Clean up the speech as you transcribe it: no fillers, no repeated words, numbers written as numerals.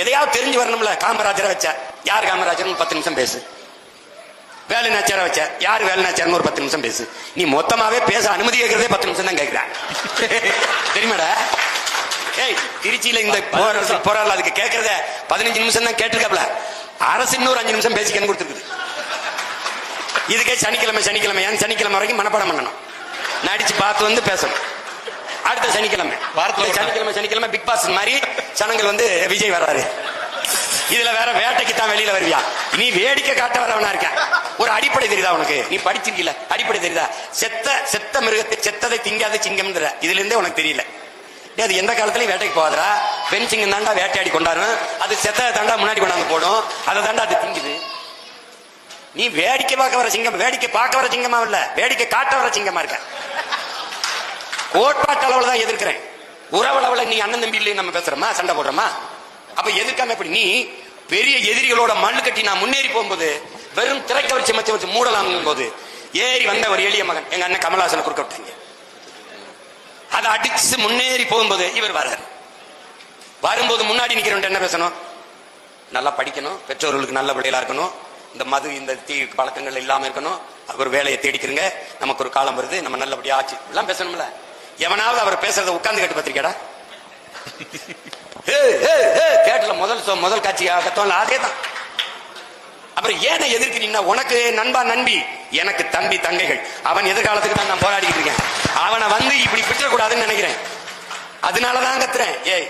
எதையாவது தெரிஞ்சு வரணும்ல. காமராஜரை வச்ச யார் காமராஜர் 10 நிமிஷம் பேசு. வேலு நாச்சியாரை வச்ச யார் வேலு நாச்சியார் ஒரு 10 நிமிஷம் பேசு. நீ மொத்தமாவே பேச அனுமதி கேட்கறதே 10 நிமிஷம் தான் கேட்கிறான். தெரியுமாடா? ஏய், திருச்சியில இந்த போராடல அதுக்கு கேட்கறத 15 நிமிஷம் தான் கேட்டிருக்காப்ல. அரசு இன்னொரு 5 நிமிஷம் பேசிக்கன்னு கொடுத்துருக்குது. இதுக்கே சனிக்கிழமை சனிக்கிழமை வரைக்கும் மனப்பாடம் பண்ணணும். நடிச்சு பார்த்து வந்து பேசணும். அடுத்த சனிக்கிழமை சனிக்கிழமை பிக் பாஸ் மாதிரி சனங்கள் வந்து விஜய் வர்றாரு. இதுல வேற வேட்டைக்கு தான் வெளியில வருவியா? நீ வேடிக்கை காட்ட வரவனா இருக்க. ஒரு அடிப்படை தெரியுதா உனக்கு? நீ படிச்சிருக்கீல, அடிப்படை தெரியுதா? செத்த மிருகத்தை செத்ததை திங்காத சிங்கம் இதுல இருந்தே உனக்கு தெரியல. அது எந்த காலத்திலயும் வேட்டைக்கு போகாதரா. பெண் சிங்கம் தாண்டா வேட்டையாடி கொண்டாடும். அது செத்த தாண்டா முன்னாடி கொண்டாந்து போடும். அதை தாண்டா அது திங்குது. நீ வேடிக்கை பார்க்க வர சிங்கம், வேடிக்கை பார்க்க வர சிங்கமா இல்ல, வேடிக்கை காட்ட வர சிங்கமா இருக்க. கோட்பாட்டு அளவுல தான் எதிர்க்கிறேன். உறவு அளவுல நீ அண்ணன் தம்பி இல்லையே நம்ம பேசுறோமா, சண்டை போடுறோமா? அப்ப எதிர்க்காம எப்படி? நீ பெரிய எதிரிகளோட மண்ணு கட்டி நான் முன்னேறி போகும்போது வெறும் திரைக்க வச்சு மூடலாம் போது ஏறி வந்த ஒரு எளிய மகன் எங்க அண்ணன் கமலஹாசன் குறுக்க விட்டாங்க. அதை அடிச்சு முன்னேறி போகும்போது இவர் வர்றாரு. வரும்போது முன்னாடி நிக்கிறவன் என்ன பேசணும்? நல்லா படிக்கணும், பெற்றோர்களுக்கு நல்ல பிள்ளைகளா இருக்கணும், இந்த மது இந்த தீ பழக்கங்கள் இல்லாம இருக்கணும், ஒரு வேலையை தேடிக்கிறங்க, நமக்கு ஒரு காலம் வருது, நம்ம நல்லபடியா ஆச்சு எல்லாம் பேசணும்ல. எவனாவது அவர் பேசுறத உட்கார்ந்து கேட்டு பார்த்திருக்கேடா? கேட்டல முதல் காட்சி கத்தோம்ல, அதே தான். அப்புறம் ஏன எதிர்க்கிறீங்கன்னா, உனக்கு நண்பா நண்பி, எனக்கு தம்பி தங்கைகள், அவன் எதிர்காலத்துக்கு தான் நான் போராடிக்கிட்டு இருக்கேன். அவனை வந்து இப்படி விட்டுறக்கூடாதுன்னு நினைக்கிறேன். அதனாலதான் கத்துறேன். ஏய்